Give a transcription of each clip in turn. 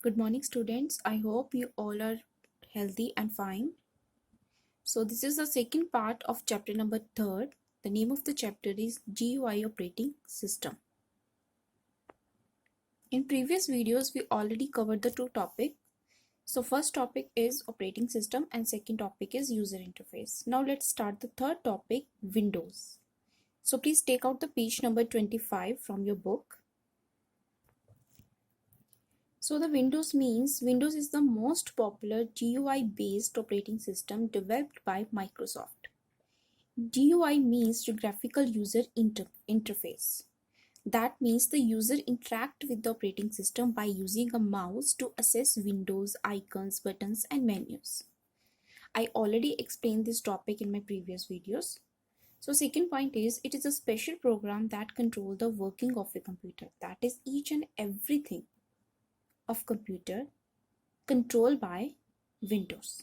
Good morning, students. I hope you all are healthy and fine. So this is the second part of chapter number 3. The name of the chapter is GUI operating system. In previous videos, we already covered the two topics. So first topic is operating system and second topic is user interface. Now let's start the third topic, Windows. So please take out the page number 25 from your book. So the Windows means Windows is the most popular GUI based operating system developed by Microsoft. GUI means graphical user interface. That means the user interact with the operating system by using a mouse to access windows, icons, buttons and menus. I already explained this topic in my previous videos. So second point is it is a special program that controls the working of a computer. That is each and everything of computer controlled by Windows.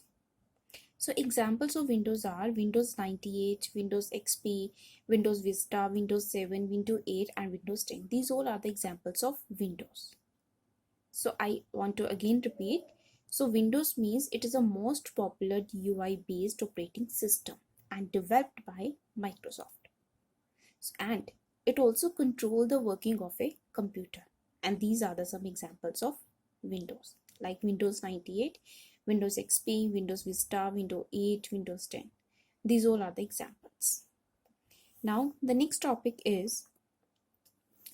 So examples of Windows are Windows 98, Windows XP, Windows Vista, Windows 7, Windows 8 and Windows 10. These all are the examples of Windows. So I want to again repeat. So Windows means it is the most popular GUI based operating system and developed by Microsoft. And it also controls the working of a computer. And these are some examples of Windows like Windows 98, Windows XP, Windows Vista, Windows 8, Windows 10. These all are the examples. Now the next topic is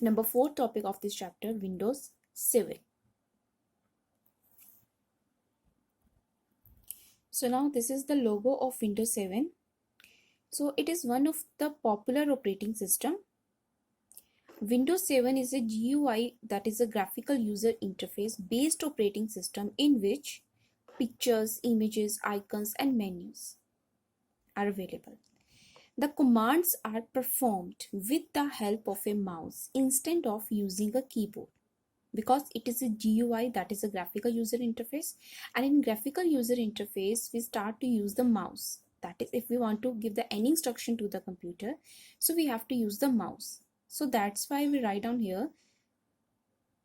number 4 topic of this chapter, Windows 7. So now this is the logo of Windows 7. So it is one of the popular operating system. Windows 7 is a GUI, that is a graphical user interface based operating system in which pictures, images, icons and menus are available. The commands are performed with the help of a mouse instead of using a keyboard because it is a GUI, that is a graphical user interface, and in graphical user interface we start to use the mouse. That is, if we want to give any instruction to the computer, so we have to use the mouse. So that's why we write down here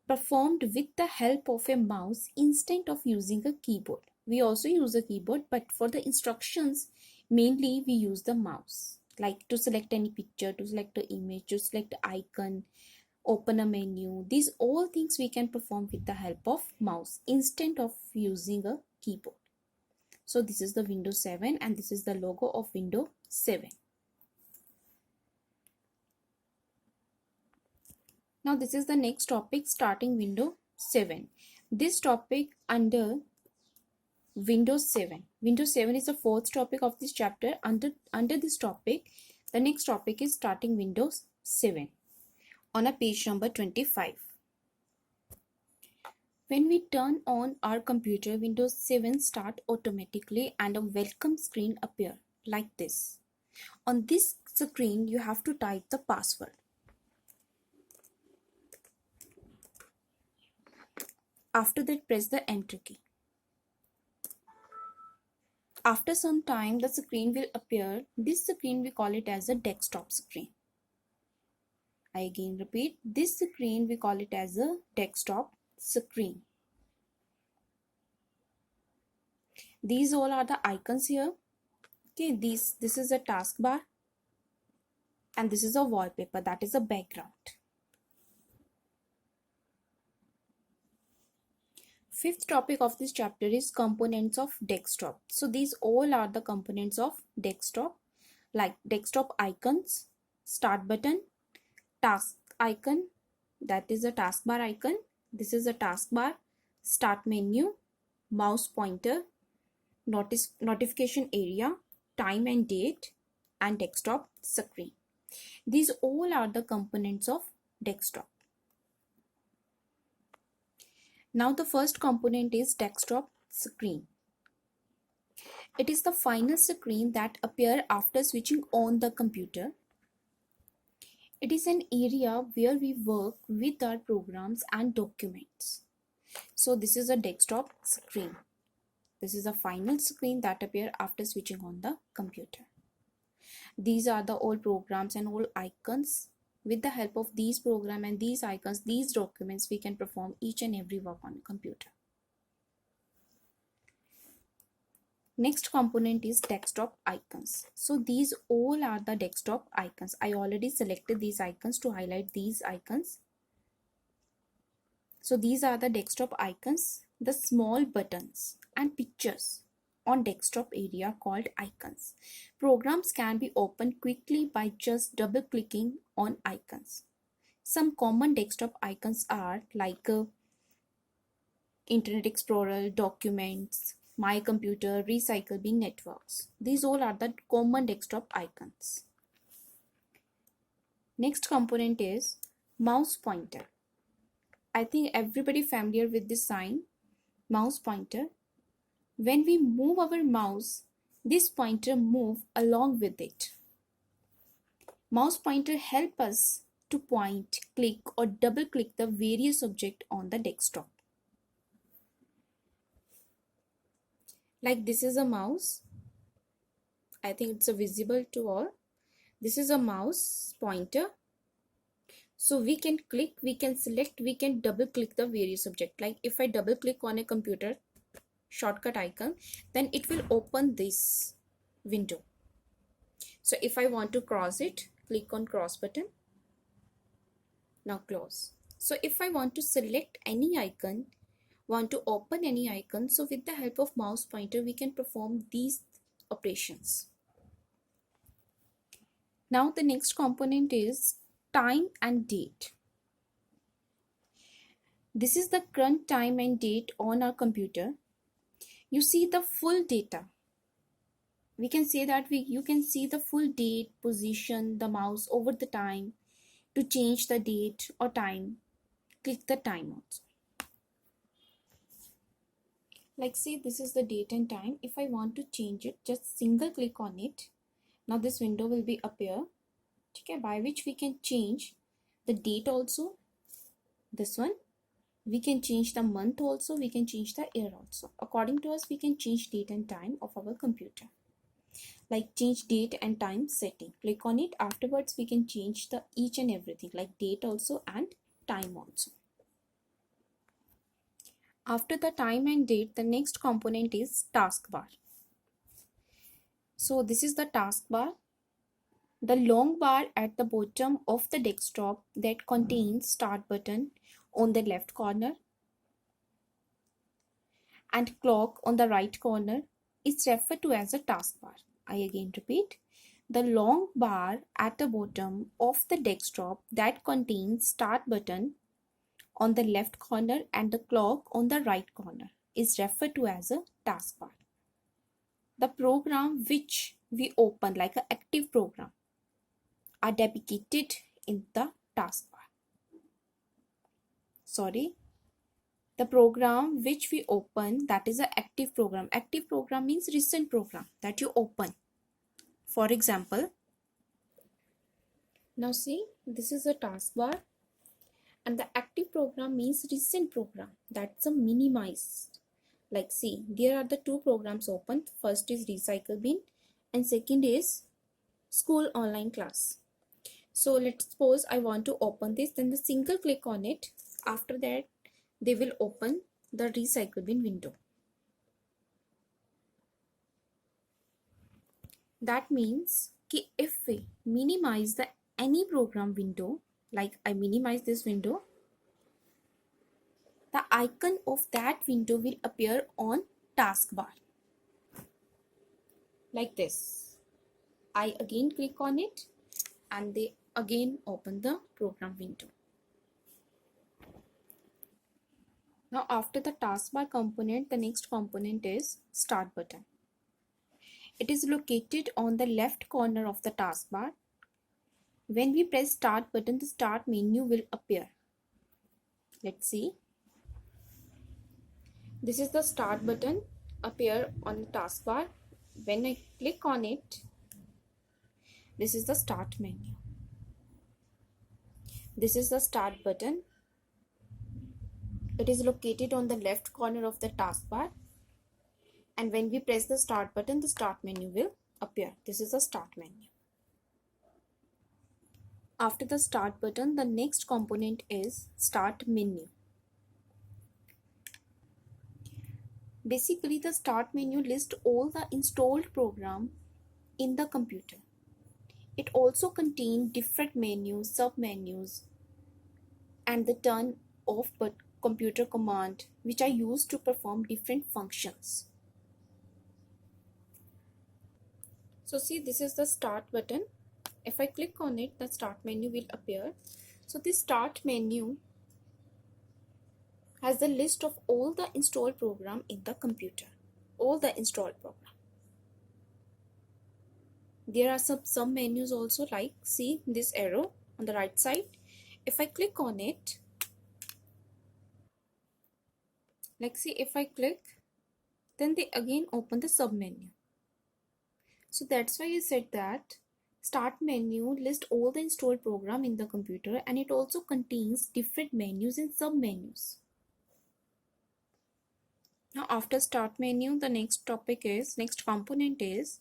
performed with the help of a mouse instead of using a keyboard. We also use a keyboard, but for the instructions mainly we use the mouse, like to select any picture, to select an image, to select an icon, open a menu. These all things we can perform with the help of mouse instead of using a keyboard. So this is the Windows 7 and this is the logo of Windows 7. Now this is the next topic, starting Windows 7. This topic under Windows 7. Windows 7 is the fourth topic of this chapter. Under this topic, the next topic is starting Windows 7 on a page number 25. When we turn on our computer, Windows 7 start automatically and a welcome screen appear like this. On this screen, you have to type the password. After that, press the enter key. After some time, the screen will appear. This screen we call it as a desktop screen. I again repeat, this screen we call it as a desktop screen. These all are the icons here. Okay, this is a taskbar and this is a wallpaper, that is a background. Fifth topic of this chapter is components of desktop. So these all are the components of desktop, like desktop icons, start button, task icon, that is a taskbar icon, this is a taskbar, start menu, mouse pointer, notification area, time and date, and desktop screen. These all are the components of desktop. Now the first component is desktop screen. It is the final screen that appears after switching on the computer. It is an area where we work with our programs and documents. So this is a desktop screen. This is a final screen that appears after switching on the computer. These are the all programs and all icons. With the help of these programs and these icons, these documents, we can perform each and every work on a computer. Next component is desktop icons. So these all are the desktop icons. I already selected these icons to highlight these icons. So these are the desktop icons, the small buttons and pictures on desktop area called icons. Programs can be opened quickly by just double clicking on icons. Some common desktop icons are like Internet Explorer, Documents, My Computer, Recycle Bin, Networks. These all are the common desktop icons. Next component is mouse pointer. I think everybody familiar with this sign, mouse pointer. When we move our mouse, this pointer move along with it. Mouse pointer help us to point, click or double click the various object on the desktop. Like this is a mouse. I think it's visible to all. This is a mouse pointer. So we can click, we can select, we can double click the various object. Like if I double click on a computer shortcut icon, then it will open this window. So if I want to cross it, click on cross button. Now close. So if I want to select any icon, want to open any icon, so with the help of mouse pointer, we can perform these operations. Now the next component is time and date. This is the current time and date on our computer. You see the full data. We can say that you can see the full date, position, the mouse over the time. To change the date or time, click the time also. Like say this is the date and time. If I want to change it, just single click on it. Now this window will be appear. Okay, by which we can change the date also. This one. We can change the month also. We can change the year also. According to us, we can change date and time of our computer. Like change date and time setting. Click on it. Afterwards, we can change the each and everything like date also and time also. After the time and date, the next component is taskbar. So this is the taskbar. The long bar at the bottom of the desktop that contains start button on the left corner and clock on the right corner is referred to as a taskbar. I again repeat, the long bar at the bottom of the desktop that contains start button on the left corner and the clock on the right corner is referred to as a taskbar. The program which we open like an active program are depicted in the taskbar. The program which we open, that is an active program. Active program means recent program that you open. For example, now see this is a taskbar and the active program means recent program. That's a minimized. Like see, there are the two programs open. First is Recycle Bin and second is School Online Class. So let's suppose I want to open this, then the single click on it. After that, they will open the Recycle Bin window. That means if we minimize the any program window, like I minimize this window, the icon of that window will appear on taskbar. Like this. I again click on it and they again open the program window. Now after the taskbar component, the next component is start button. It is located on the left corner of the taskbar. When we press start button, the start menu will appear. Let's see. This is the start button appear on the taskbar. When I click on it, this is the start menu. This is the start button. It is located on the left corner of the taskbar. And when we press the start button, the start menu will appear. This is the start menu. After the start button, the next component is start menu. Basically, the start menu lists all the installed program in the computer. It also contains different menus, sub-menus, and the turn off but computer command which are used to perform different functions. So see, this is the start button. If I click on it, the start menu will appear. So this start menu has the list of all the installed program in the computer. All the installed program. There are some menus also, like see this arrow on the right side. If I click on it, like see, if I click, then they again open the sub menu. So that's why I said that start menu lists all the installed program in the computer, and it also contains different menus and sub menus. Now after start menu, the next component is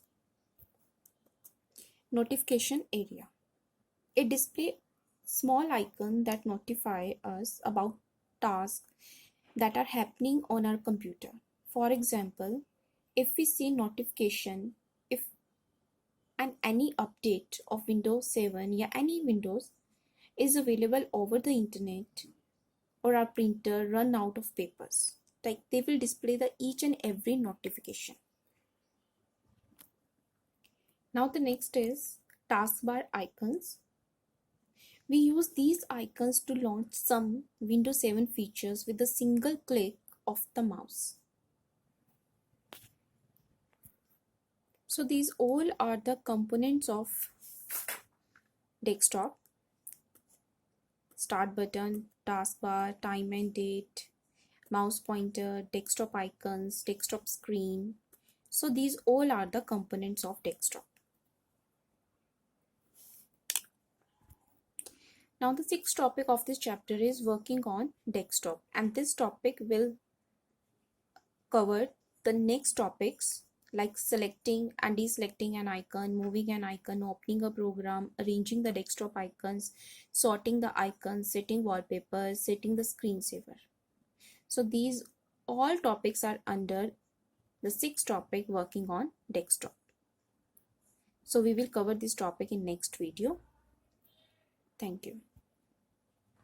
notification area. It displays small icon that notify us about tasks that are happening on our computer. For example, if we see notification, if any update of Windows 7 or any Windows is available over the internet, or our printer run out of papers, like they will display the each and every notification. Now the next is taskbar icons. We use these icons to launch some Windows 7 features with a single click of the mouse. So these all are the components of desktop. Start button, taskbar, time and date, mouse pointer, desktop icons, desktop screen. So these all are the components of desktop. Now the sixth topic of this chapter is working on desktop, and this topic will cover the next topics like selecting and deselecting an icon, moving an icon, opening a program, arranging the desktop icons, sorting the icons, setting wallpapers, setting the screensaver. So these all topics are under the sixth topic, working on desktop. So we will cover this topic in next video. Thank you.